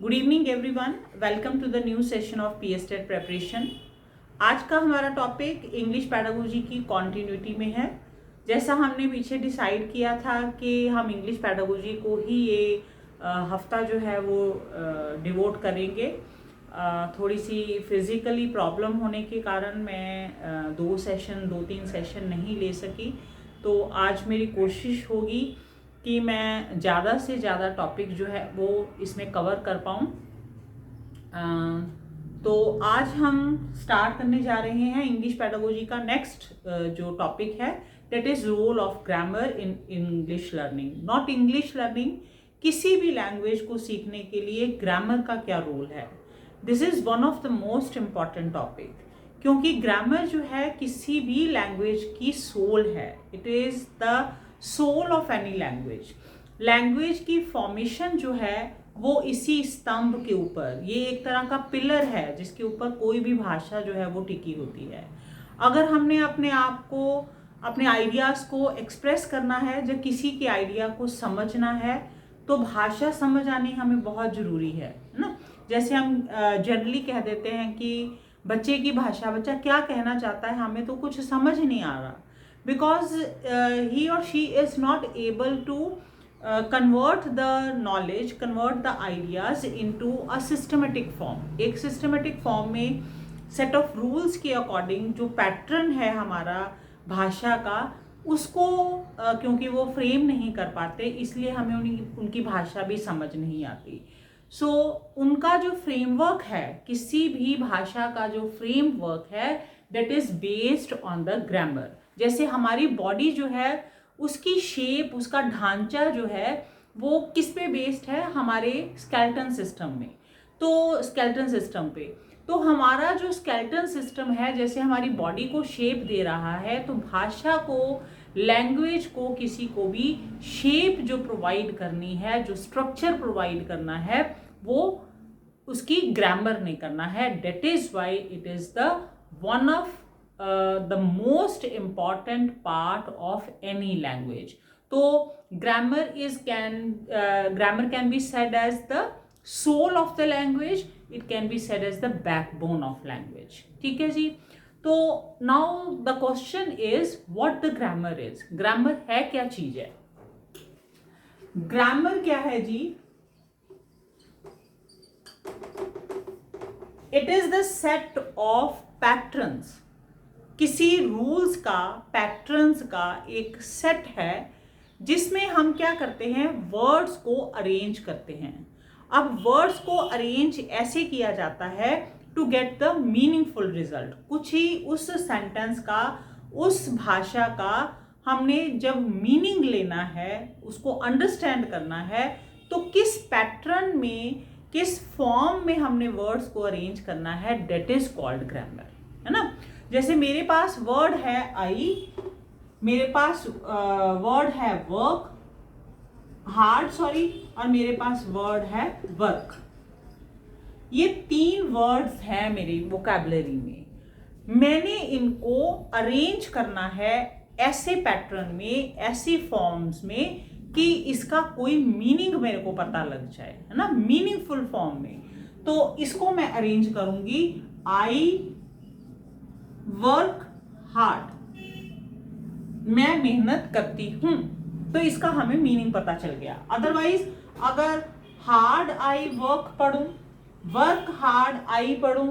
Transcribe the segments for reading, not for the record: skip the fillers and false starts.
Good evening everyone, welcome to the new session of PSTET preparation. आज का हमारा topic English pedagogy की continuity में है। जैसा हमने पीछे डिसाइड किया था कि हम इंग्लिश पैडागोजी को ही ये हफ्ता जो है वो डिवोट करेंगे। थोड़ी सी फिज़िकली प्रॉब्लम होने के कारण मैं दो तीन सेशन नहीं ले सकी, तो आज मेरी कोशिश होगी कि मैं ज़्यादा से ज़्यादा टॉपिक जो है वो इसमें कवर कर पाऊँ। तो आज हम स्टार्ट करने जा रहे हैं इंग्लिश पैडागोजी का नेक्स्ट जो टॉपिक है, that is role of grammar in English learning. Not English learning, किसी भी लैंग्वेज को सीखने के लिए ग्रामर का क्या रोल है। This is one of the most important topic, क्योंकि ग्रामर जो है किसी भी लैंग्वेज की सोल है। It is the soul of any language. Language की फॉर्मेशन जो है वो इसी स्तंभ के ऊपर, ये एक तरह का पिलर है जिसके ऊपर कोई भी भाषा जो है वो टिकी होती है। अगर हमने अपने आप को, अपने आइडियाज़ को एक्सप्रेस करना है, जब किसी के आइडिया को समझना है, तो भाषा समझ आनी हमें बहुत ज़रूरी है ना। जैसे हम जनरली कह देते हैं कि बच्चे की भाषा, बच्चा क्या कहना चाहता है हमें तो कुछ समझ नहीं आ रहा, because he or she is not able to convert the knowledge, convert the ideas into a systematic form। एक systematic form में set of rules के according जो pattern है हमारा भाषा का, उसको क्योंकि वो फ्रेम नहीं कर पाते, इसलिए हमें उनकी भाषा भी समझ नहीं आती। सो उनका जो फ्रेमवर्क है, किसी भी भाषा का जो फ्रेमवर्क है, that is based on the grammar. जैसे हमारी बॉडी जो है, उसकी शेप, उसका ढांचा जो है वो किस पे बेस्ड है, हमारे स्केलेटन सिस्टम में। तो स्केलेटन सिस्टम पे, तो हमारा जो स्केलेटन सिस्टम है, जैसे हमारी बॉडी को शेप दे रहा है, तो भाषा को, लैंग्वेज को, किसी को भी शेप जो प्रोवाइड करनी है, जो स्ट्रक्चर प्रोवाइड करना है, वो उसकी ग्रामर ने करना है। That is why it is the one of the most important part of any language। तो grammar can be said as the soul of the language, it can be said as the backbone of language। ठीक है जी। तो now the question is what the grammar is। grammar है क्या चीज है? grammar क्या है जी? it is the set of patterns, किसी रूल्स का, पैटर्न्स का एक सेट है जिसमें हम क्या करते हैं, वर्ड्स को अरेंज करते हैं। अब वर्ड्स को अरेंज ऐसे किया जाता है to get the meaningful result. कुछ ही उस सेंटेंस का, उस भाषा का हमने जब मीनिंग लेना है, उसको अंडरस्टैंड करना है, तो किस पैटर्न में, किस फॉर्म में हमने वर्ड्स को अरेंज करना है, डेट इज कॉल्ड ग्रामर, है ना। जैसे मेरे पास वर्ड है आई, मेरे पास वर्ड है वर्क, हार्ड सॉरी, और मेरे पास वर्ड है वर्क। ये तीन वर्ड्स हैं मेरी वोकैबुलरी में। मैंने इनको अरेंज करना है ऐसे पैटर्न में, ऐसी फॉर्म्स में कि इसका कोई मीनिंग मेरे को पता लग जाए, है ना, मीनिंगफुल फॉर्म में। तो इसको मैं अरेंज करूंगी, आई वर्क हार्ड, मैं मेहनत करती हूं, तो इसका हमें मीनिंग पता चल गया। अदरवाइज अगर हार्ड आई वर्क पढ़ूं, वर्क हार्ड आई पढ़ूं,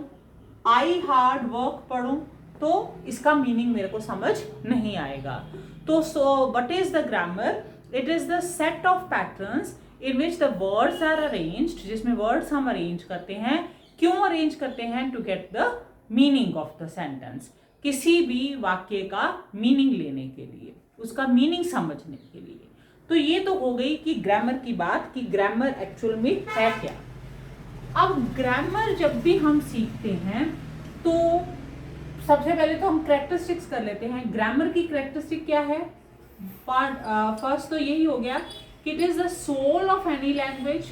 आई हार्ड वर्क पढ़ूं, तो इसका मीनिंग मेरे को समझ नहीं आएगा। तो what is the grammar? It is the set of patterns in which the words are arranged, जिसमें वर्ड्स हम अरेंज करते हैं। क्यों अरेंज करते हैं? To get the meaning of the sentence, किसी भी वाक्य का मीनिंग लेने के लिए, उसका मीनिंग समझने के लिए। तो ये तो हो गई कि ग्रामर की बात, कि ग्रामर एक्चुअल में है क्या। अब ग्रामर जब भी हम सीखते हैं तो सबसे पहले तो हम कैरेक्टरिस्टिक्स कर लेते हैं। ग्रामर की कैरेक्टरिस्टिक क्या है? फर्स्ट तो यही हो गया कि it is the soul of any language,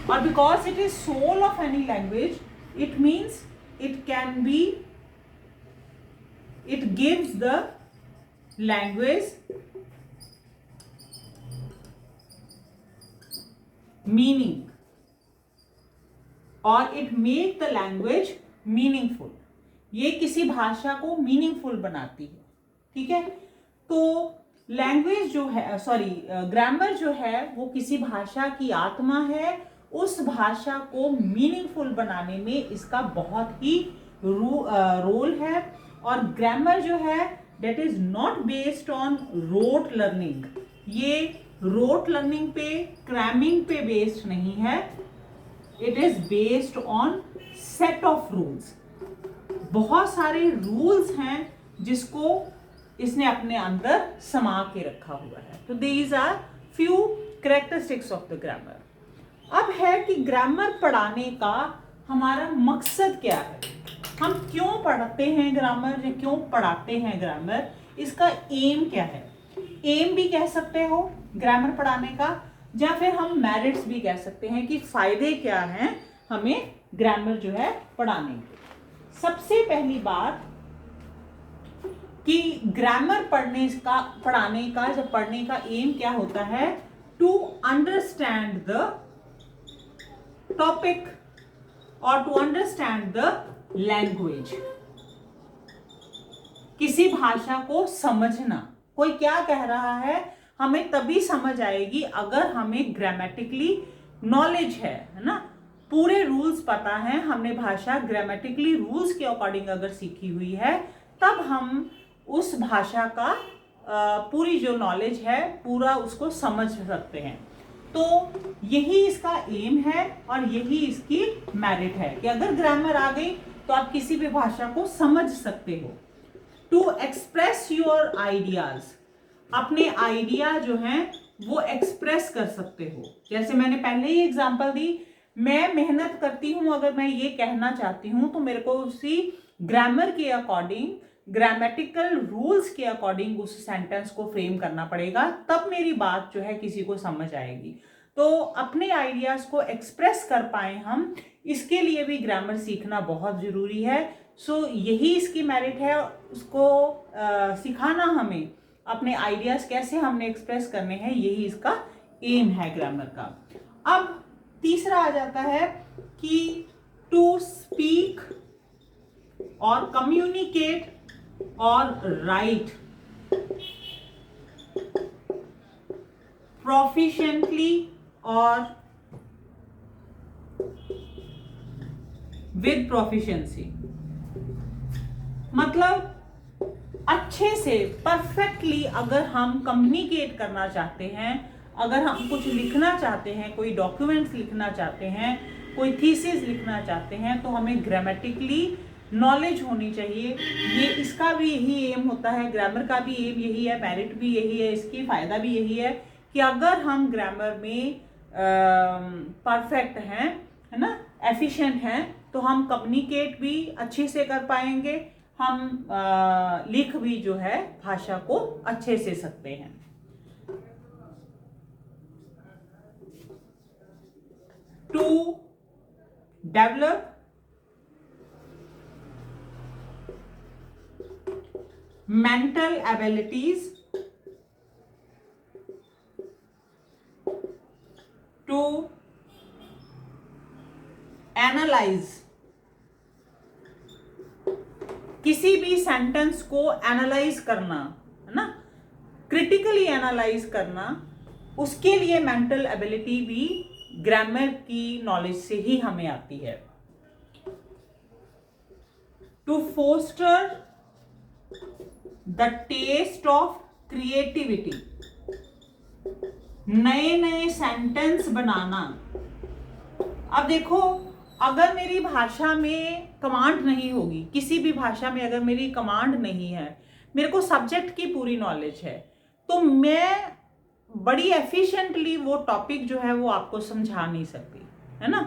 और because it is soul of any language, it means it can be, it gives the language meaning और it make the language meaningful. ये किसी भाषा को मीनिंगफुल बनाती है, ठीक है। तो लैंग्वेज जो है, सॉरी, ग्रामर जो है वो किसी भाषा की आत्मा है। उस भाषा को मीनिंगफुल बनाने में इसका बहुत ही रोल है। और ग्रामर जो है that is not based on rote learning, ये rote learning पे, cramming पे based नहीं है। it is based on set of rules, बहुत सारे rules हैं जिसको इसने अपने अंदर समा के रखा हुआ है। तो these are few characteristics of the grammar। अब है कि ग्रामर पढ़ाने का हमारा मकसद क्या है, हम क्यों पढ़ते हैं ग्रामर या क्यों पढ़ाते हैं ग्रामर, इसका एम क्या है। एम भी कह सकते हो ग्रामर पढ़ाने का, या फिर हम मेरिट्स भी कह सकते हैं कि फायदे क्या हैं हमें ग्रामर जो है पढ़ाने के। सबसे पहली बात कि ग्रामर पढ़ाने का एम क्या होता है, टू अंडरस्टैंड द टॉपिक और टू अंडरस्टैंड द लैंग्वेज। किसी भाषा को समझना, कोई क्या कह रहा है हमें तभी समझ आएगी अगर हमें ग्रामेटिकली नॉलेज है ना, पूरे रूल्स पता है, हमने भाषा ग्रामेटिकली रूल्स के अकॉर्डिंग अगर सीखी हुई है, तब हम उस भाषा का पूरी जो नॉलेज है पूरा उसको समझ सकते हैं। तो यही इसका एम है और यही इसकी मेरिट है कि अगर ग्रामर आ गई तो आप किसी भी भाषा को समझ सकते हो। टू एक्सप्रेस योर आइडियाज, अपने आइडिया जो हैं वो एक्सप्रेस कर सकते हो। जैसे मैंने पहले ही एग्जांपल दी, मैं मेहनत करती हूँ, अगर मैं ये कहना चाहती हूँ तो मेरे को उसी ग्रामर के अकॉर्डिंग, ग्रामेटिकल रूल्स के अकॉर्डिंग उस सेंटेंस को फ्रेम करना पड़ेगा, तब मेरी बात जो है किसी को समझ आएगी। तो अपने आइडियाज को एक्सप्रेस कर पाए हम, इसके लिए भी ग्रामर सीखना बहुत जरूरी है। सो यही इसकी मेरिट है, उसको सिखाना हमें, अपने आइडियाज कैसे हमने एक्सप्रेस करने हैं, यही इसका एम है ग्रामर का। अब तीसरा आ जाता है कि टू स्पीक और कम्युनिकेट और राइट प्रोफिशिएंटली और विद प्रोफिशिएंसी, मतलब अच्छे से परफेक्टली अगर हम कम्युनिकेट करना चाहते हैं, अगर हम कुछ लिखना चाहते हैं, कोई डॉक्यूमेंट्स लिखना चाहते हैं, कोई थीसिस लिखना चाहते हैं, तो हमें ग्रामेटिकली नॉलेज होनी चाहिए। ये इसका भी यही एम होता है, ग्रामर का भी एम यही है, मेरिट भी यही है, इसकी फायदा भी यही है कि अगर हम ग्रामर में परफेक्ट हैं, है ना, एफिशिएंट हैं, तो हम कम्युनिकेट भी अच्छे से कर पाएंगे, हम लिख भी जो है भाषा को अच्छे से सकते हैं। To develop mental abilities, to analyze, किसी भी सेंटेंस को एनालाइज करना, है ना, क्रिटिकली एनालाइज करना, उसके लिए मेंटल एबिलिटी भी ग्रामर की नॉलेज से ही हमें आती है। To foster the test of creativity, नए नए सेंटेंस बनाना। अब देखो, अगर मेरी भाषा में कमांड नहीं होगी, किसी भी भाषा में अगर मेरी कमांड नहीं है, मेरे को सब्जेक्ट की पूरी नॉलेज है, तो मैं बड़ी एफिशिएंटली वो टॉपिक जो है वो आपको समझा नहीं सकती, है ना।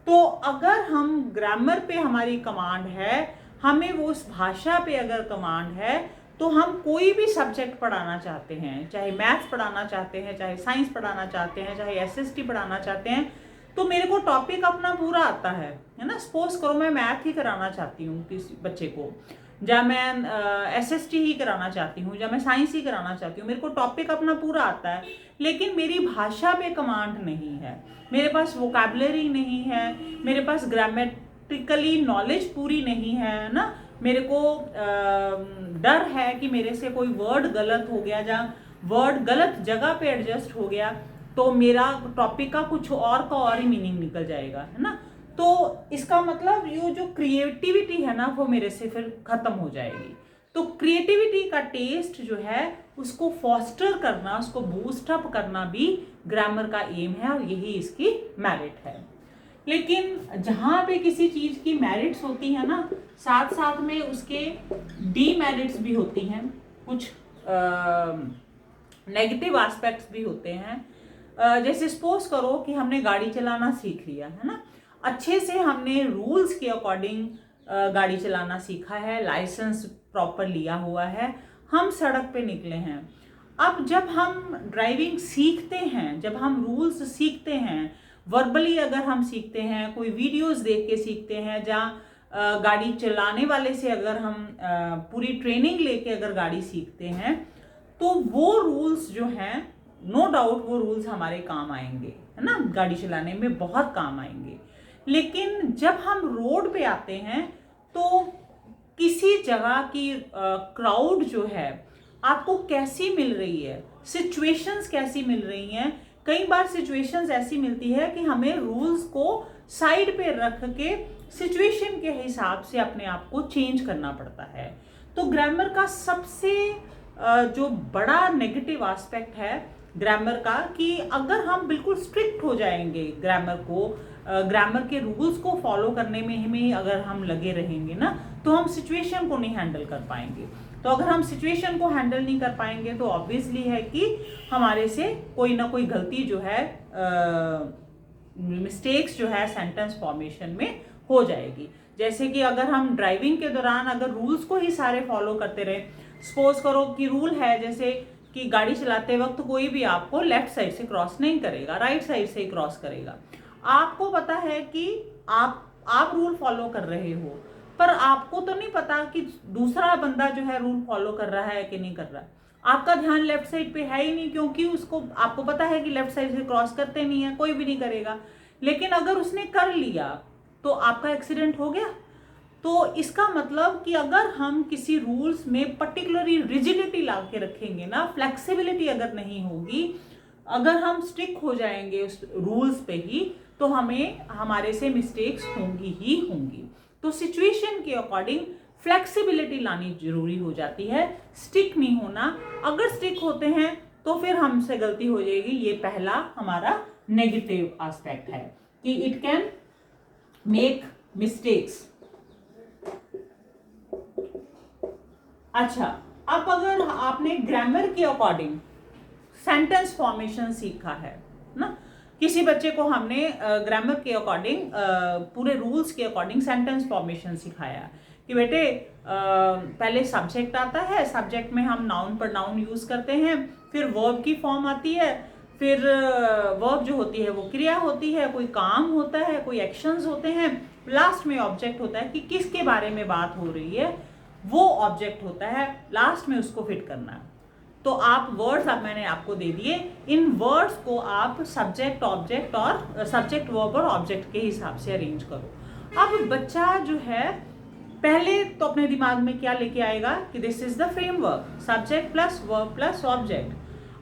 तो अगर हम ग्रामर पे हमारी कमांड है, हमें वो उस भाषा पे अगर कमांड है, तो हम कोई भी सब्जेक्ट पढ़ाना चाहते हैं, चाहे मैथ्स पढ़ाना चाहते हैं, चाहे साइंस पढ़ाना चाहते हैं, चाहे एसएसटी पढ़ाना चाहते हैं, तो मेरे को टॉपिक अपना पूरा आता है ना। सपोज करो मैं मैथ ही कराना चाहती हूँ किसी बच्चे को, या मैं एसएसटी ही कराना चाहती हूँ, या मैं साइंस ही कराना चाहती हूँ, मेरे को टॉपिक अपना पूरा आता है, लेकिन मेरी भाषा पे कमांड नहीं है, मेरे पास वोकैबुलरी नहीं है, मेरे पास ग्रामेटिकली नॉलेज पूरी नहीं है ना, मेरे को डर है कि मेरे से कोई वर्ड गलत हो गया या वर्ड गलत जगह पे एडजस्ट हो गया तो मेरा टॉपिक का कुछ और का और ही मीनिंग निकल जाएगा, है ना। तो इसका मतलब ये जो क्रिएटिविटी है ना वो मेरे से फिर खत्म हो जाएगी। तो क्रिएटिविटी का टेस्ट जो है उसको फॉस्टर करना, उसको बूस्ट अप करना भी ग्रामर का एम है और यही इसकी मेरिट है। लेकिन जहाँ पे किसी चीज़ की मेरिट्स होती है ना, साथ साथ में उसके डीमेरिट्स भी होती हैं, कुछ नेगेटिव एस्पेक्ट्स भी होते हैं। जैसे सपोज करो कि हमने गाड़ी चलाना सीख लिया है ना, अच्छे से हमने रूल्स के अकॉर्डिंग गाड़ी चलाना सीखा है, लाइसेंस प्रॉपर लिया हुआ है, हम सड़क पे निकले हैं। अब जब हम ड्राइविंग सीखते हैं, जब हम रूल्स सीखते हैं, वर्बली अगर हम सीखते हैं, कोई वीडियोस देख के सीखते हैं, जहाँ गाड़ी चलाने वाले से अगर हम पूरी ट्रेनिंग लेके अगर गाड़ी सीखते हैं, तो वो रूल्स जो हैं नो डाउट वो रूल्स हमारे काम आएंगे, है ना, गाड़ी चलाने में बहुत काम आएंगे। लेकिन जब हम रोड पे आते हैं तो किसी जगह की क्राउड जो है आपको कैसी मिल रही है, सिचुएशंस कैसी मिल रही हैं, कई बार सिचुएशंस ऐसी मिलती है कि हमें रूल्स को साइड पे रख के सिचुएशन के हिसाब से अपने आप को चेंज करना पड़ता है। तो ग्रामर का सबसे जो बड़ा नेगेटिव एस्पेक्ट है ग्रामर का, कि अगर हम बिल्कुल स्ट्रिक्ट हो जाएंगे ग्रामर के रूल्स को फॉलो करने में हमें अगर हम लगे रहेंगे ना, तो हम सिचुएशन को नहीं हैंडल कर पाएंगे। तो अगर हम सिचुएशन को हैंडल नहीं कर पाएंगे तो ऑब्वियसली है कि हमारे से कोई ना कोई गलती जो है, मिस्टेक्स जो है सेंटेंस फॉर्मेशन में हो जाएगी। जैसे कि अगर हम ड्राइविंग के दौरान अगर रूल्स को ही सारे फॉलो करते रहे, सपोज करो कि रूल है जैसे कि गाड़ी चलाते वक्त कोई भी आपको लेफ्ट साइड से क्रॉस नहीं करेगा, राइट साइड से ही क्रॉस करेगा। आपको पता है कि आप रूल फॉलो कर रहे हो, पर आपको तो नहीं पता कि दूसरा बंदा जो है रूल फॉलो कर रहा है कि नहीं कर रहा है। आपका ध्यान लेफ्ट साइड पे है ही नहीं, क्योंकि उसको आपको पता है कि लेफ्ट साइड से क्रॉस करते नहीं है, कोई भी नहीं करेगा। लेकिन अगर उसने कर लिया तो आपका एक्सीडेंट हो गया। तो इसका मतलब कि अगर हम किसी रूल्स में पर्टिकुलरली रिजिडिटी ला के रखेंगे ना, फ्लेक्सिबिलिटी अगर नहीं होगी, अगर हम स्टिक हो जाएंगे उस रूल्स पे ही, तो हमें हमारे से मिस्टेक्स होंगी ही होंगी। तो सिचुएशन के अकॉर्डिंग फ्लेक्सिबिलिटी लानी जरूरी हो जाती है, स्टिक नहीं होना। अगर स्टिक होते हैं तो फिर हमसे गलती हो जाएगी। ये पहला हमारा नेगेटिव एस्पेक्ट है कि इट कैन मेक मिस्टेक्स। अच्छा, अब अगर आपने ग्रामर के अकॉर्डिंग सेंटेंस फॉर्मेशन सीखा है ना, किसी बच्चे को हमने ग्रामर के अकॉर्डिंग पूरे रूल्स के अकॉर्डिंग सेंटेंस फॉर्मेशन सिखाया कि बेटे पहले सब्जेक्ट आता है, सब्जेक्ट में हम नाउन पर नाउन यूज करते हैं, फिर वर्ब की फॉर्म आती है, फिर वर्ब जो होती है वो क्रिया होती है, कोई काम होता है, कोई एक्शंस होते हैं, लास्ट में ऑब्जेक्ट होता है कि किसके बारे में बात हो रही है, वो ऑब्जेक्ट होता है, लास्ट में उसको फिट करना है। तो आप वर्ड्स अब मैंने आपको दे दिए, इन वर्ड्स को आप सब्जेक्ट ऑब्जेक्ट और सब्जेक्ट वर्ब और ऑब्जेक्ट के हिसाब से अरेंज करो। अब बच्चा जो है पहले तो अपने दिमाग में क्या लेके आएगा कि this is the framework, subject plus verb plus object.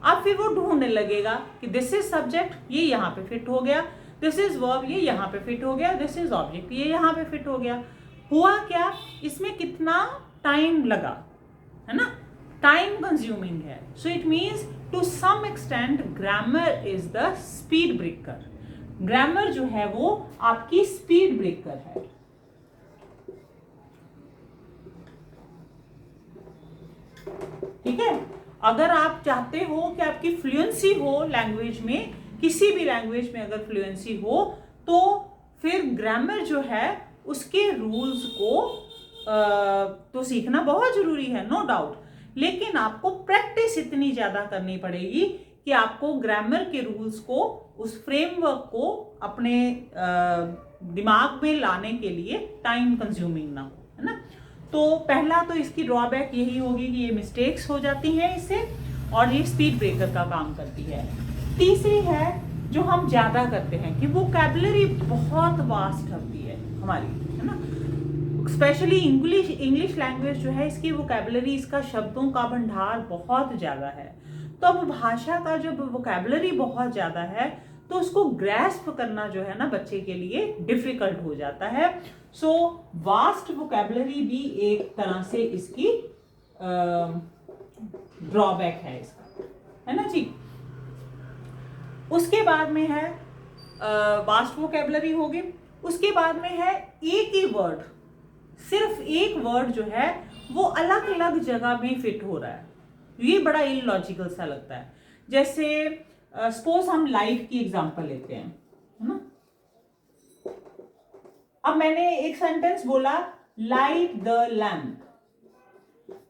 अब फिर वो ढूंढने लगेगा कि दिस इज सब्जेक्ट, ये यहाँ पे फिट हो गया, दिस इज वर्ब, ये यहाँ पे फिट हो गया, दिस इज ऑब्जेक्ट, ये यहाँ पे फिट हो गया। हुआ क्या, इसमें कितना टाइम लगा, है ना, टाइम कंज्यूमिंग है। So it means to some extent grammar is the speed breaker. Grammar जो है वो आपकी स्पीड ब्रेकर है। ठीक है, अगर आप चाहते हो कि आपकी फ्लुएंसी हो लैंग्वेज में, किसी भी लैंग्वेज में अगर फ्लुएंसी हो, तो फिर ग्रामर जो है उसके रूल्स को तो सीखना बहुत जरूरी है, नो डाउट। लेकिन आपको प्रैक्टिस इतनी ज्यादा करनी पड़ेगी कि आपको ग्रामर के रूल्स को, उस फ्रेमवर्क को अपने दिमाग में लाने के लिए टाइम कंज्यूमिंग ना हो, है ना। तो पहला तो इसकी ड्रॉबैक यही होगी कि ये मिस्टेक्स हो जाती हैं इससे, और ये स्पीड ब्रेकर का काम करती है। तीसरी है जो हम ज़्यादा करते हैं कि वोकैबुलरी बहुत वास्ट होती है हमारी, है ना। स्पेशली इंग्लिश लैंग्वेज जो है, इसकी वोकैबुलरी, इसका शब्दों का भंडार बहुत ज़्यादा है। तो अब भाषा का जो वोकैबुलरी बहुत ज़्यादा है तो उसको ग्रैस्प करना जो है ना बच्चे के लिए डिफिकल्ट हो जाता है। सो वास्ट वोकैबुलरी भी एक तरह से इसकी ड्रॉबैक है इसका, है ना जी। उसके बाद में है वास्ट वोकैबुलरी हो गई। उसके बाद में है एक ही वर्ड, सिर्फ एक वर्ड जो है वो अलग अलग जगह में फिट हो रहा है। ये बड़ा इलॉजिकल सा लगता है। जैसे सपोज हम लाइट की एग्जांपल लेते हैं, है ना। अब मैंने एक सेंटेंस बोला लाइट द लैम्प,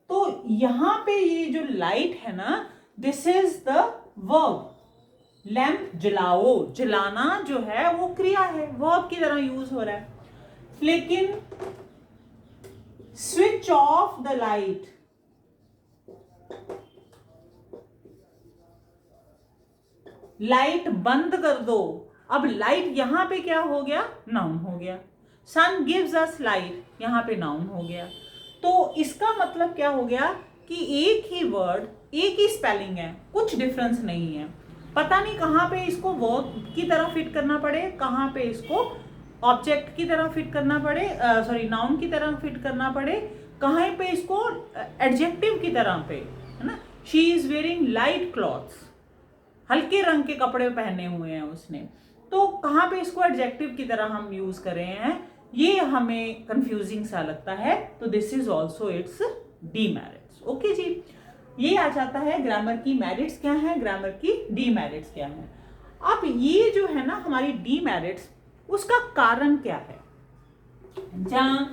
तो यहां पे ये जो लाइट है ना, this is the verb. Lamp जलाओ, जलाना जो है वो क्रिया है, वर्ब की तरह यूज हो रहा है। लेकिन switch off the light, light बंद कर दो। अब लाइट यहां पे क्या हो गया, नाउन हो गया। सन गिव्स अस लाइट, यहां पे नाउन हो गया। तो इसका मतलब क्या हो गया कि एक ही वर्ड, एक ही स्पेलिंग है, कुछ डिफरेंस नहीं है। पता नहीं कहां पे इसको वर्ब की तरह फिट करना पड़े, कहां पे इसको ऑब्जेक्ट की तरह फिट करना पड़े, सॉरी नाउन की तरह फिट करना पड़े, कहां पे इसको एडजेक्टिव की तरह पे, है ना। She is wearing light clothes, हल्के रंग के कपड़े पहने हुए हैं उसने, तो कहां पे इसको एडजेक्टिव की तरह हम यूज कर रहे हैं, ये हमें कंफ्यूजिंग सा लगता है। तो this is also its demerits. Okay जी, ये आ जाता है ग्रामर की मेरिट्स क्या है, ग्रामर की डीमेरिट्स क्या है। अब ये जो है ना हमारी डीमेरिट्स, उसका कारण क्या है, जहां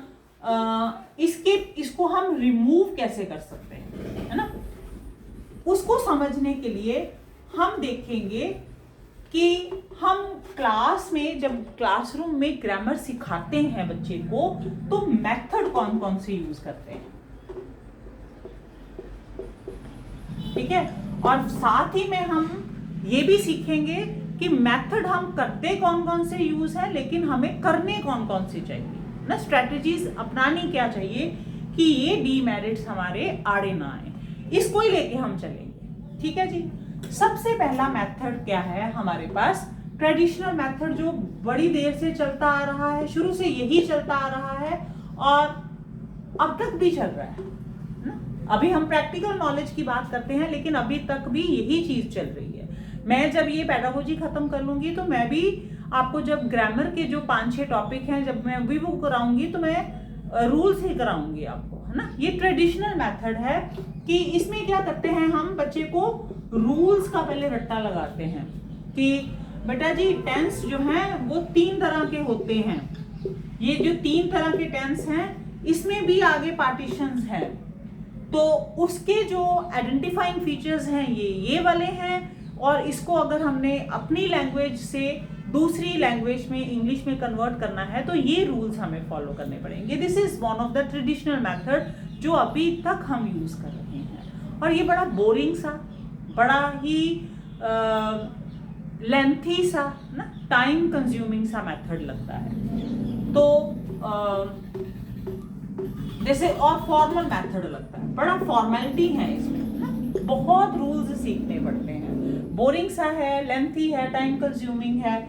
इसको हम रिमूव कैसे कर सकते हैं, है ना। उसको समझने के लिए हम देखेंगे कि हम क्लास में, जब क्लासरूम में ग्रामर सिखाते हैं बच्चे को, तो मेथड कौन कौन से यूज करते हैं, ठीक है। और साथ ही में हम ये भी सीखेंगे कि मेथड हम करते कौन कौन से यूज है, लेकिन हमें करने कौन कौन से चाहिए ना, स्ट्रेटजीज अपनानी क्या चाहिए कि ये डीमेरिट्स हमारे आड़े ना आए। इसको ही लेके हम चलेंगे, ठीक है जी। सबसे पहला मेथड क्या है हमारे पास, ट्रेडिशनल मेथड, जो बड़ी देर से चलता आ रहा है, शुरू से यही चलता आ रहा है और अब तक भी चल रहा है ना। अभी हम प्रैक्टिकल नॉलेज की बात करते हैं, लेकिन अभी तक भी यही चीज चल रही है। मैं जब ये पेडागोजी खत्म कर लूंगी तो मैं भी आपको, जब ग्रामर के जो 5-6 टॉपिक हैं, जब मैं भी वो कराऊंगी तो मैं रूल्स ही कराऊंगी आपको, है ना। ये ट्रेडिशनल मेथड है कि इसमें क्या करते हैं हम, बच्चे को रूल्स का पहले रट्टा लगाते हैं कि बेटा जी टेंस जो है वो 3 तरह के होते हैं। ये जो 3 तरह के टेंस हैं, इसमें भी आगे पार्टीशंस हैं, तो उसके जो आइडेंटिफाइंग फीचर्स हैं ये वाले हैं। और इसको अगर हमने अपनी लैंग्वेज से दूसरी लैंग्वेज में, इंग्लिश में कन्वर्ट करना है, तो ये रूल्स हमें फॉलो करने पड़ेंगे। This is one of the traditional method जो अभी तक हम यूज कर रहे हैं, और ये बड़ा बोरिंग सा, बड़ा ही लेंथी सा ना, टाइम कंज्यूमिंग सा मेथड लगता है। तो जैसे और फॉर्मल मेथड लगता है, बड़ा फॉर्मेलिटी है इसमें ना, बहुत रूल्स सीखने पड़ते हैं, बोरिंग सा है, लेंथी है, टाइम कंज्यूमिंग है,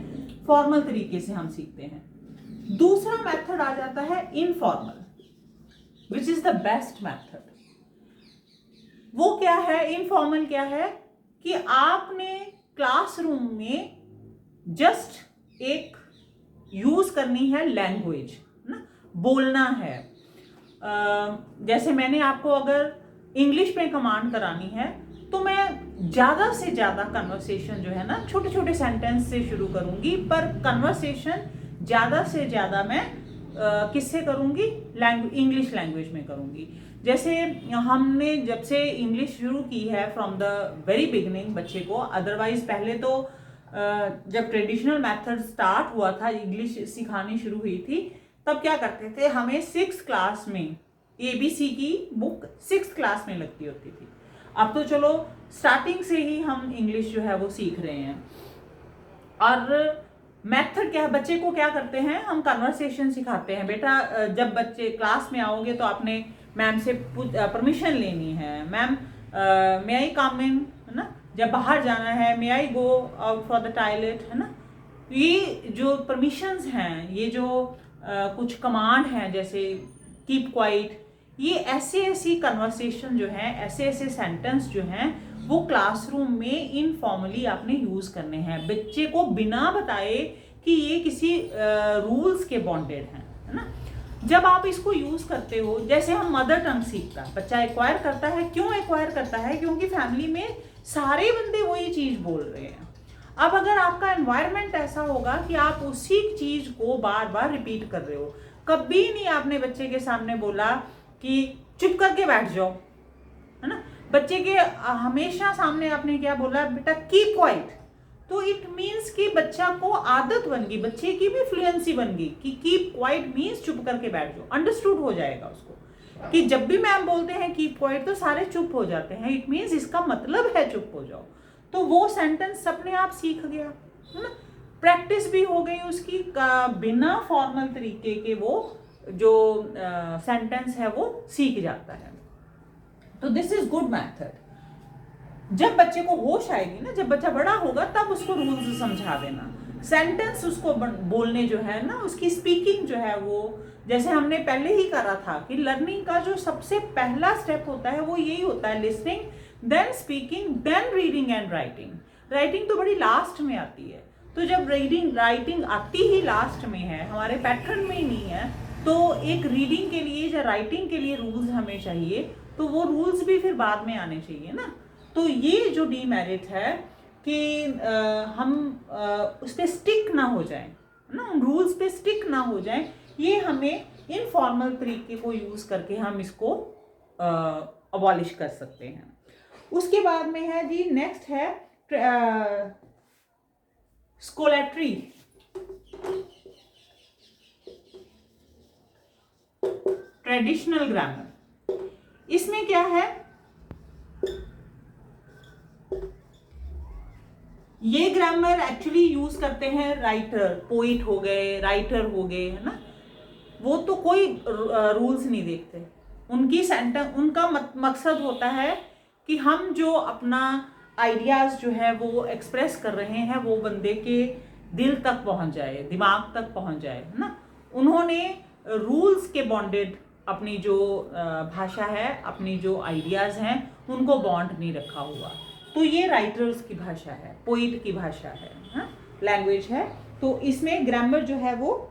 फॉर्मल तरीके से हम सीखते हैं। दूसरा मेथड आ जाता है informal, which is the best method. वो क्या है, इनफॉर्मल क्या है कि आपने क्लासरूम में जस्ट एक यूज करनी है लैंग्वेज ना, बोलना है। जैसे मैंने आपको अगर इंग्लिश में कमांड करानी है, तो मैं ज्यादा से ज्यादा कन्वर्सेशन जो है ना, छोटे छोटे सेंटेंस से शुरू करूंगी, पर कन्वर्सेशन ज्यादा से ज्यादा मैं किससे करूंगी, इंग्लिश लैंग्वेज में करूंगी। जैसे हमने जब से इंग्लिश शुरू की है फ्रॉम द वेरी बिगिनिंग बच्चे को, अदरवाइज पहले तो जब ट्रेडिशनल मेथड स्टार्ट हुआ था, इंग्लिश सिखानी शुरू हुई थी, तब क्या करते थे, हमें 6th क्लास में ABC की बुक 6th क्लास में लगती होती थी। अब तो चलो स्टार्टिंग से ही हम इंग्लिश जो है वो सीख रहे हैं। और मेथड क्या है, बच्चे को क्या करते हैं, हम कन्वर्सेशन सिखाते हैं। बेटा जब बच्चे क्लास में आओगे तो आपने मैम से परमिशन लेनी है, मैम मे आई कम इन, है ना। जब बाहर जाना है, may I go out for the toilet, है ना। ये जो परमिशंस हैं, ये जो कुछ कमांड हैं जैसे कीप क्वाइट, ये ऐसे ऐसी कन्वर्सेशन जो है, ऐसे ऐसे सेंटेंस जो हैं वो क्लासरूम में इनफॉर्मली आपने यूज करने हैं, बच्चे को बिना बताए कि ये किसी रूल्स के बॉन्डेड हैं, है ना। जब आप इसको यूज करते हो, जैसे हम मदर टंग सीखता है बच्चा, एक्वायर करता है। क्यों एक्वायर करता है? क्योंकि फैमिली में सारे बंदे वही चीज बोल रहे हैं। अब अगर आपका एनवायरनमेंट ऐसा होगा कि आप उसी चीज को बार बार रिपीट कर रहे हो, कभी नहीं आपने बच्चे के सामने बोला कि चुप करके बैठ जाओ, है ना। बच्चे के हमेशा सामने आपने क्या बोला, बेटा कीप क्वाइट। तो इट मीन्स कि बच्चा को आदत बन गई, बच्चे की भी फ्लुएंसी बन गई कि कीप क्वाइट मीन्स चुप करके बैठ जाओ। अंडरस्टूड हो जाएगा उसको कि जब भी मैम बोलते हैं कीप क्वाइट तो सारे चुप हो जाते हैं, इट मीन्स इसका मतलब है चुप हो जाओ। तो वो सेंटेंस अपने आप सीख गया, है ना। प्रैक्टिस भी हो गई उसकी, बिना फॉर्मल तरीके के वो जो सेंटेंस है वो सीख जाता है। तो दिस इज गुड मेथड। जब बच्चे को होश आएगी ना, जब बच्चा बड़ा होगा तब उसको रूल्स समझा देना, सेंटेंस उसको बोलने जो है ना, उसकी स्पीकिंग जो है वो, जैसे हमने पहले ही करा था कि लर्निंग का जो सबसे पहला स्टेप होता है वो यही होता है, listening, then speaking, then reading and writing. Writing तो बड़ी लास्ट में आती है। तो जब रीडिंग राइटिंग आती ही लास्ट में है, हमारे पैटर्न में ही नहीं है, तो एक रीडिंग के लिए या राइटिंग के लिए रूल्स हमें चाहिए, तो वो रूल्स भी फिर बाद में आने चाहिए ना। तो ये जो डीमेरिट है कि हम उस पर स्टिक ना हो जाए ना, रूल्स पे स्टिक ना हो जाए, ये हमें इनफॉर्मल तरीके को यूज करके हम इसको अबॉलिश कर सकते हैं। उसके बाद में है जी, नेक्स्ट है स्कोलेट्री। ट्रेडिशनल ग्रामर, इसमें क्या है, ये ग्रामर एक्चुअली यूज करते हैं राइटर, पोइट हो गए, राइटर हो गए, है ना। वो तो कोई रूल्स नहीं देखते, उनकी सेंटेंस, उनका मकसद होता है कि हम जो अपना आइडियाज जो है वो एक्सप्रेस कर रहे हैं वो बंदे के दिल तक पहुंच जाए, दिमाग तक पहुंच जाए, है ना। उन्होंने रूल्स के बॉन्डेड अपनी जो भाषा है, अपनी जो आइडियाज हैं, उनको बॉन्ड नहीं रखा हुआ। तो ये राइटर्स की भाषा है, पोइट की भाषा है, लैंग्वेज है। तो इसमें ग्रामर जो है वो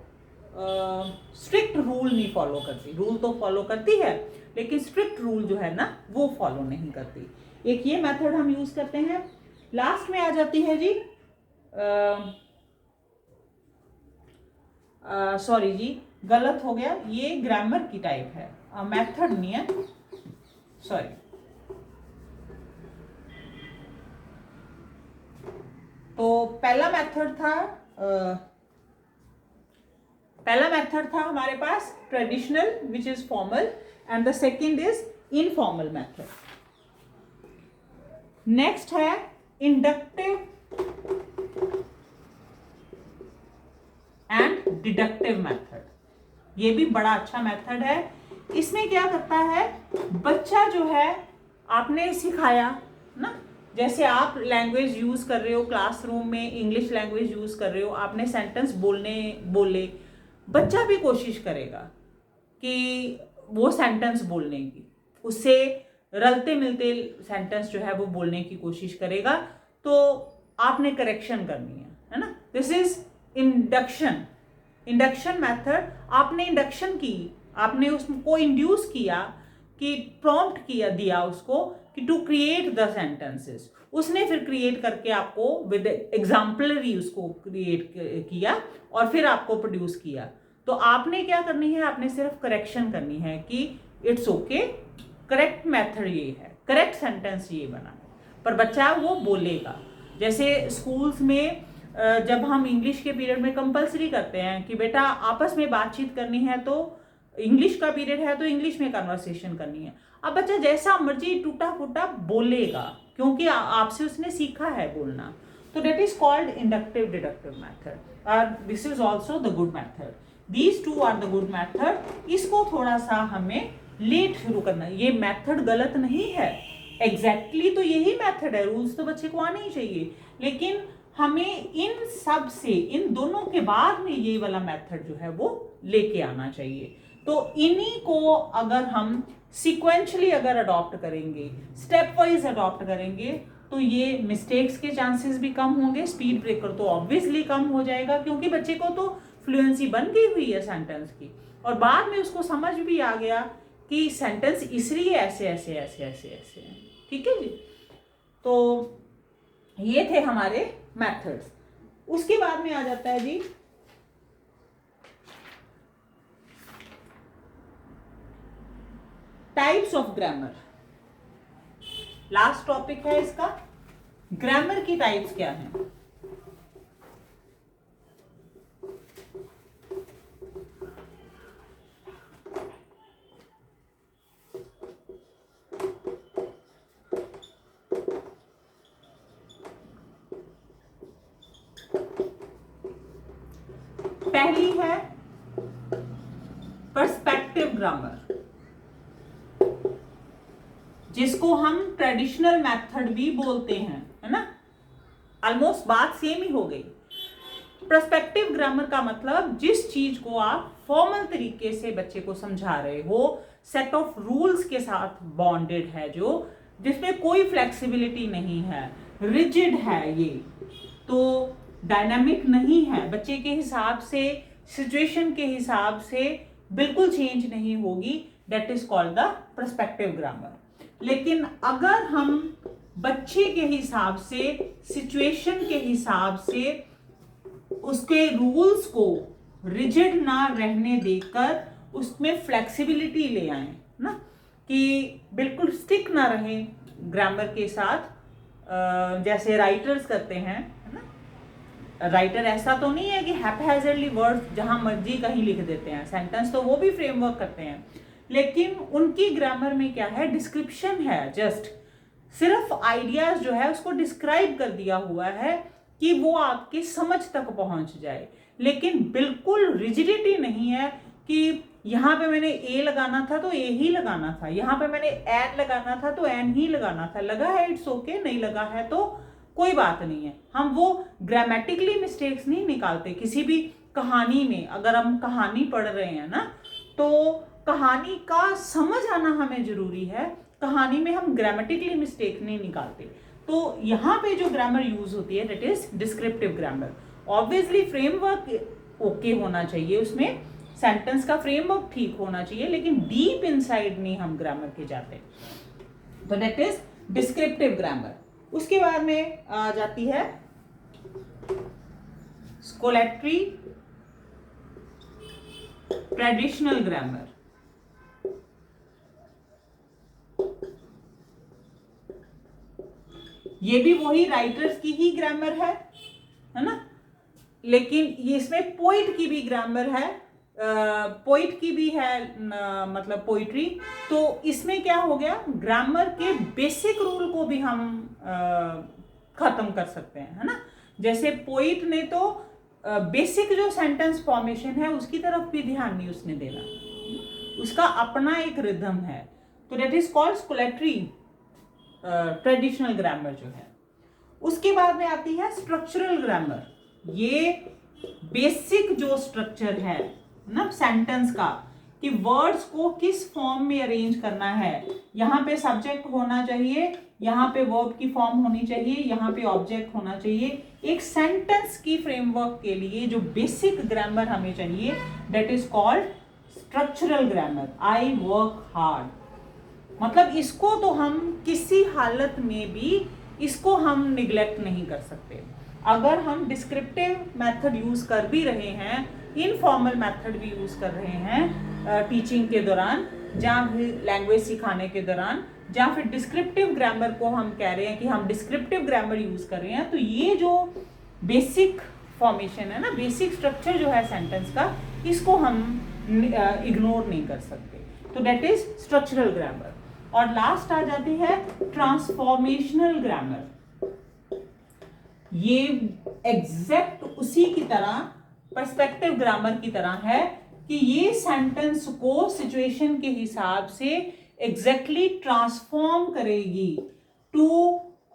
स्ट्रिक्ट रूल नहीं फॉलो करती, रूल तो फॉलो करती है लेकिन स्ट्रिक्ट रूल जो है ना वो फॉलो नहीं करती। एक ये मेथड हम यूज करते हैं। लास्ट में आ जाती है जी, सॉरी जी गलत हो गया, ये ग्रामर की टाइप है, मेथड नहीं है, सॉरी। तो पहला मेथड था हमारे पास traditional which is formal, and the second is informal method. Next है इंडक्टिव एंड डिडक्टिव मेथड। ये भी बड़ा अच्छा मेथड है। इसमें क्या करता है, बच्चा जो है आपने सिखाया ना, जैसे आप लैंग्वेज यूज कर रहे हो क्लासरूम में, इंग्लिश लैंग्वेज यूज कर रहे हो, आपने सेंटेंस बोले, बच्चा भी कोशिश करेगा कि वो सेंटेंस बोलने की, उससे रलते मिलते सेंटेंस जो है वो बोलने की कोशिश करेगा। तो आपने करेक्शन करनी है ना। This is induction method. आपने इंडक्शन की, आपने उसको इंड्यूस किया कि प्रॉम्प्ट दिया उसको कि टू क्रिएट द सेंटेंसेस, उसने फिर क्रिएट करके आपको विद एग्जाम्पलरी उसको क्रिएट किया और फिर आपको प्रोड्यूस किया। तो आपने क्या करनी है, आपने सिर्फ करेक्शन करनी है कि इट्स ओके, करेक्ट मेथड ये है, करेक्ट सेंटेंस ये बना है, पर बच्चा वो बोलेगा। जैसे स्कूल्स में जब हम इंग्लिश के पीरियड में कंपलसरी करते हैं कि बेटा आपस में बातचीत करनी है तो इंग्लिश का पीरियड है तो इंग्लिश में कन्वर्सेशन करनी है। अब बच्चा जैसा मर्जी टूटा फूटा बोलेगा क्योंकि आपसे उसने सीखा है बोलना, तो that is called inductive deductive method और this is also the good method. These two are the good method. इसको थोड़ा सा हमें लेट शुरू करना है। ये मेथड गलत नहीं है, एग्जैक्टली तो यही मेथड है, रूल्स तो बच्चे को आने ही चाहिए, लेकिन हमें इन सब से, इन दोनों के बाद में ये वाला मेथड जो है वो लेके आना चाहिए। तो इन्हीं को अगर हम सिक्वेंशली अगर अडॉप्ट करेंगे, स्टेप वाइज अडॉप्ट करेंगे, तो ये मिस्टेक्स के चांसेस भी कम होंगे, स्पीड ब्रेकर तो ऑब्वियसली कम हो जाएगा क्योंकि बच्चे को तो फ्लुएंसी बन गई हुई है सेंटेंस की, और बाद में उसको समझ भी आ गया कि सेंटेंस इसलिए ऐसे ऐसे ऐसे ऐसे ऐसे है। ठीक है जी, तो ये थे हमारे मेथड्स। उसके बाद में आ जाता है जी types of grammar. Last topic है इसका, ग्रामर की टाइप्स क्या हैं। पहली है पर्सपेक्टिव ग्रामर, जिसको हम ट्रेडिशनल मेथड भी बोलते हैं, है ना, ऑलमोस्ट बात सेम ही हो गई। पर्सपेक्टिव ग्रामर का मतलब जिस चीज को आप फॉर्मल तरीके से बच्चे को समझा रहे हो, सेट ऑफ रूल्स के साथ बॉन्डेड है, जो जिसमें कोई फ्लेक्सिबिलिटी नहीं है, रिजिड है, ये तो डायनामिक नहीं है, बच्चे के हिसाब से, सिचुएशन के हिसाब से बिल्कुल चेंज नहीं होगी, that is called the perspective grammar. लेकिन अगर हम बच्चे के हिसाब से, सिचुएशन के हिसाब से उसके रूल्स को रिजिड ना रहने देकर उसमें फ्लेक्सिबिलिटी ले आए ना, कि बिल्कुल स्टिक ना रहे ग्रामर के साथ, जैसे राइटर्स करते हैं, है ना। राइटर ऐसा तो नहीं है कि हैपहैजर्डली वर्ड्स जहां मर्जी कहीं लिख देते हैं, सेंटेंस तो वो भी फ्रेमवर्क करते हैं, लेकिन उनकी ग्रामर में क्या है, डिस्क्रिप्शन है, जस्ट सिर्फ आइडियाज जो है उसको डिस्क्राइब कर दिया हुआ है कि वो आपके समझ तक पहुंच जाए, लेकिन बिल्कुल रिजिडिटी नहीं है कि यहाँ पे मैंने ए लगाना था तो ए ही लगाना था, यहाँ पे मैंने एन लगाना था तो एन ही लगाना था, लगा है इट्स ओके, नहीं लगा है तो कोई बात नहीं है। हम वो ग्रामेटिकली मिस्टेक्स नहीं निकालते किसी भी कहानी में। अगर हम कहानी पढ़ रहे हैं ना, तो कहानी का समझ आना हमें जरूरी है, कहानी में हम ग्रामेटिकली मिस्टेक नहीं निकालते। तो यहाँ पे जो ग्रामर यूज होती है that is descriptive grammar. Obviously framework okay होना चाहिए, उसमें सेंटेंस का फ्रेमवर्क ठीक होना चाहिए, लेकिन डीप इनसाइड नहीं हम ग्रामर के जाते, तो दैट इज डिस्क्रिप्टिव ग्रामर। उसके बाद में आ जाती है स्कोलेट्री ट्रेडिशनल ग्रामर। ये भी वही राइटर्स की ही ग्रामर है ना, लेकिन ये इसमें पोइट की भी ग्रामर है, पोइट की भी है, मतलब पोइट्री। तो इसमें क्या हो गया, ग्रामर के बेसिक रूल को भी हम खत्म कर सकते हैं, है ना। जैसे पोइट ने तो बेसिक जो सेंटेंस फॉर्मेशन है उसकी तरफ भी ध्यान नहीं उसने देना, उसका अपना एक रिदम है, तो that is called scholarly traditional grammar जो है। उसके बाद में आती है स्ट्रक्चरल ग्रामर। ये बेसिक जो स्ट्रक्चर है ना सेंटेंस का, कि वर्ड्स को किस फॉर्म में अरेंज करना है, यहाँ पे सब्जेक्ट होना चाहिए, यहाँ पे वर्ब की फॉर्म होनी चाहिए, यहाँ पे ऑब्जेक्ट होना चाहिए। एक सेंटेंस की फ्रेमवर्क के लिए जो बेसिक ग्रामर हमें चाहिए that is called structural grammar. I work hard, मतलब इसको तो हम किसी हालत में भी इसको हम निगलेक्ट नहीं कर सकते। अगर हम डिस्क्रिप्टिव मेथड यूज कर भी रहे हैं, इनफॉर्मल मेथड भी यूज कर रहे हैं टीचिंग के दौरान, या फिर लैंग्वेज सिखाने के दौरान, या फिर डिस्क्रिप्टिव ग्रामर को हम कह रहे हैं कि हम डिस्क्रिप्टिव ग्रामर यूज कर रहे हैं, तो ये जो बेसिक फॉर्मेशन है ना, बेसिक स्ट्रक्चर जो है सेंटेंस का, इसको हम इग्नोर नहीं कर सकते। तो दैट इज स्ट्रक्चरल ग्रामर। और लास्ट आ जाती है ट्रांसफॉर्मेशनल ग्रामर। ये एग्जैक्ट उसी की तरह पर्सपेक्टिव ग्रामर की तरह है कि ये सेंटेंस को सिचुएशन के हिसाब से एग्जैक्टली ट्रांसफॉर्म करेगी to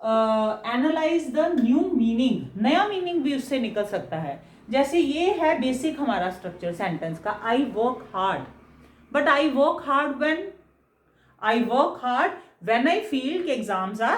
analyse the new meaning. नया मीनिंग भी उससे निकल सकता है। जैसे ये है बेसिक हमारा स्ट्रक्चर सेंटेंस का, I work hard, but I work hard when I feel कि exams are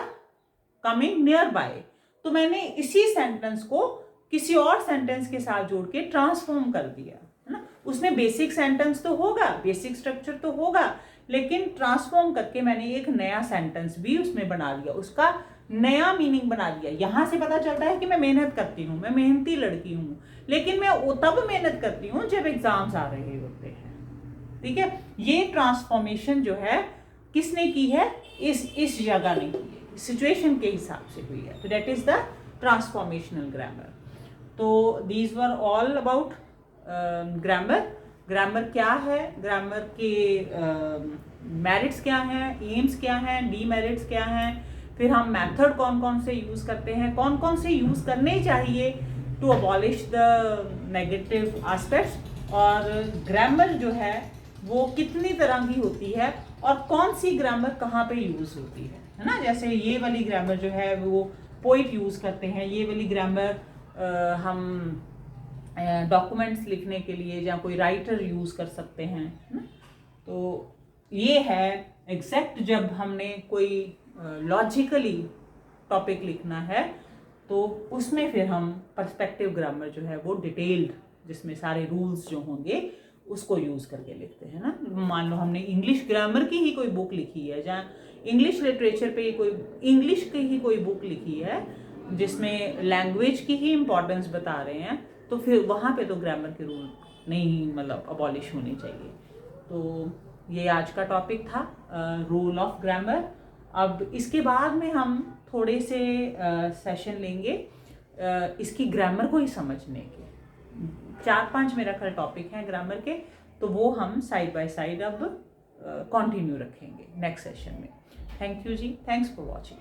coming nearby. तो मैंने इसी सेंटेंस को किसी और सेंटेंस के साथ जोड़ के ट्रांसफॉर्म कर दिया, है ना। उसमें बेसिक सेंटेंस तो होगा, बेसिक स्ट्रक्चर तो होगा, लेकिन ट्रांसफॉर्म करके मैंने एक नया सेंटेंस भी उसमें बना लिया, उसका नया मीनिंग बना दिया। यहां से पता चलता है कि मैं मेहनत करती हूँ, मैं मेहनती लड़की हूँ, लेकिन मैं तब मेहनत करती हूँ जब एग्जाम्स आ रहे होते हैं। ठीक है, ये ट्रांसफॉर्मेशन जो है किसने की है, इस जगह ने की है, सिचुएशन के हिसाब से हुई है। तो that is the transformational grammar. तो these were all about grammar. Grammar क्या है, ग्रामर के मेरिट्स क्या हैं, एम्स क्या हैं, डीमेरिट्स क्या हैं, फिर हम मेथड कौन कौन से यूज़ करते हैं, कौन कौन से यूज़ करने चाहिए to abolish the negative aspects, और ग्रामर जो है वो कितनी तरह की होती है और कौन सी ग्रामर कहाँ पे यूज़ होती है ना। जैसे ये वाली ग्रामर जो है वो पोइट यूज़ करते हैं, ये वाली ग्रामर हम डॉक्यूमेंट्स लिखने के लिए या कोई राइटर यूज़ कर सकते हैं, है ना। तो ये है एग्जैक्ट जब हमने कोई लॉजिकली टॉपिक लिखना है तो उसमें फिर हम पर्सपेक्टिव ग्रामर जो है वो डिटेल्ड, जिसमें सारे रूल्स जो होंगे उसको यूज़ करके लिखते हैं ना। मान लो हमने इंग्लिश ग्रामर की ही कोई बुक लिखी है, जहाँ इंग्लिश लिटरेचर पे कोई इंग्लिश की ही कोई बुक लिखी है जिसमें लैंग्वेज की ही इम्पोर्टेंस बता रहे हैं, तो फिर वहाँ पे तो ग्रामर के रूल नहीं, मतलब अबॉलिश होने चाहिए। तो ये आज का टॉपिक था, रूल ऑफ ग्रामर। अब इसके बाद में हम थोड़े से सेशन लेंगे इसकी ग्रामर को ही समझने के। 4-5 मेरा कल टॉपिक हैं ग्रामर के, तो वो हम साइड बाय साइड अब कंटिन्यू रखेंगे नेक्स्ट सेशन में। Thank you ji, thanks for watching.